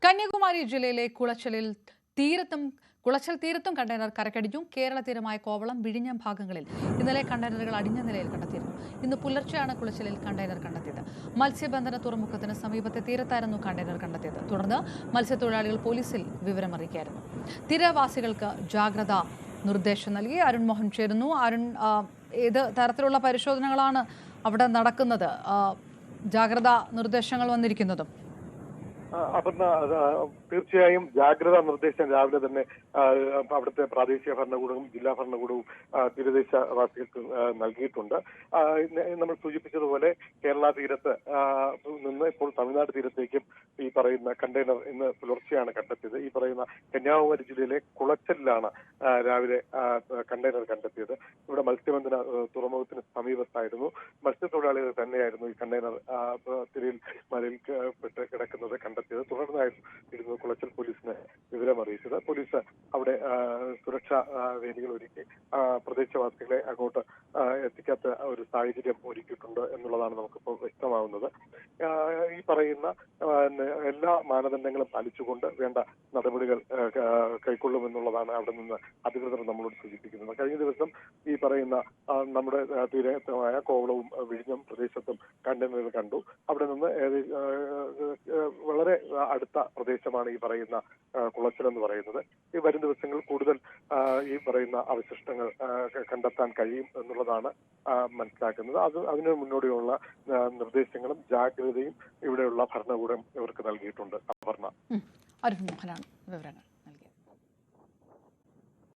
കന്യാകുമാരി ജില്ലയിലെ കുളച്ചൽ തീരത്തും കണ്ടെയ്നർ കരക്കടിഞ്ഞു. കേരള തീരമായ കോവളം, വിഴിഞ്ഞം ഭാഗങ്ങളിൽ ഇന്നലെ കണ്ടെയ്നറുകൾ അടിഞ്ഞ നിലയിൽ കണ്ടെത്തിയിരുന്നു. ഇന്ന് പുലർച്ചെയാണ് കുളച്ചലിൽ കണ്ടെയ്നർ കണ്ടെത്തിയത്. മത്സ്യബന്ധന തുറമുഖത്തിന് സമീപത്തെ തീരത്തായിരുന്നു കണ്ടെയ്നർ കണ്ടെത്തിയത്. തുടർന്ന് മത്സ്യത്തൊഴിലാളികൾ പോലീസിൽ വിവരമറിയിക്കായിരുന്നു. തീരവാസികൾക്ക് ജാഗ്രതാ നിർദ്ദേശം നൽകി. അരുൺ മോഹൻ ചേരുന്നു. അരുൺ, ഏത് തരത്തിലുള്ള പരിശോധനകളാണ് അവിടെ നടക്കുന്നത്? ജാഗ്രതാ നിർദ്ദേശങ്ങൾ വന്നിരിക്കുന്നതും അപർണ, തീർച്ചയായും ജാഗ്രതാ നിർദ്ദേശം രാവിലെ തന്നെ അവിടുത്തെ പ്രാദേശിക ഭരണകൂടവും ജില്ലാ ഭരണകൂടവും തീരദേശവാസികൾക്ക് നൽകിയിട്ടുണ്ട്. നമ്മൾ സൂചിപ്പിച്ചതുപോലെ കേരള തീരത്ത് നിന്ന് ഇപ്പോൾ തമിഴ്നാട് തീരത്തേക്കും ഈ പറയുന്ന കണ്ടെയ്നർ ഇന്ന് പുലർച്ചെയാണ് കണ്ടെത്തിയത്. ഈ പറയുന്ന കന്യാകുമാരി ജില്ലയിലെ കുളച്ചലിലാണ് രാവിലെ കണ്ടെയ്നർ കണ്ടെത്തിയത്. ഇവിടെ മത്സ്യബന്ധന തുറമുഖത്തിന് സമീപത്തായിരുന്നു. മത്സ്യത്തൊഴിലാളികൾ തന്നെയായിരുന്നു ഈ കണ്ടെയ്നർ തിരയിൽ മലയിൽ പെട്ട് കിടക്കുന്നത് കണ്ടെത്തിയത്. തുടർന്നായിരുന്നു കുളച്ചൽ പോലീസിനെ വിവരമറിയിച്ചത്. പോലീസ് അവിടെ സുരക്ഷാ വേദികൾ ഒരുക്കി പ്രദേശവാസികളെ അങ്ങോട്ട് എത്തിക്കാത്ത ഒരു സാഹചര്യം ഒരുക്കിയിട്ടുണ്ട് എന്നുള്ളതാണ് നമുക്കിപ്പോൾ വ്യക്തമാവുന്നത്. ഈ പറയുന്ന എല്ലാ മാനദണ്ഡങ്ങളും പാലിച്ചുകൊണ്ട് വേണ്ട നടപടികൾ കൈക്കൊള്ളുമെന്നുള്ളതാണ് അവിടെ നിന്ന് അധികൃതർ നമ്മളോട് സൂചിപ്പിക്കുന്നത്. കഴിഞ്ഞ ദിവസം ഈ പറയുന്ന നമ്മുടെ തീരമായ കോവളവും വിഴിഞ്ഞം പ്രദേശത്തും കണ്ടെയ്നറുകൾ കണ്ടു. അവിടെ നിന്ന് വളരെ അടുത്ത പ്രദേശമാണ് ഈ പറയുന്ന കുളച്ചൽ എന്ന് പറയുന്നത്. ഈ വരും ദിവസങ്ങൾ കൂടുതൽ ഈ പറയുന്ന അവശിഷ്ടങ്ങൾ കണ്ടെത്താൻ കഴിയും എന്നുള്ളതാണ് മനസ്സിലാക്കുന്നത്. അതിന് മുന്നോടിയുള്ള നിർദ്ദേശങ്ങളും ജാഗ്രതയും ഇവിടെയുള്ള ഭരണകൂടം ഇവർക്ക് നൽകിയിട്ടുണ്ട്. അപർണ. അരുൺ മോഹനാണ് വിവരങ്ങൾ.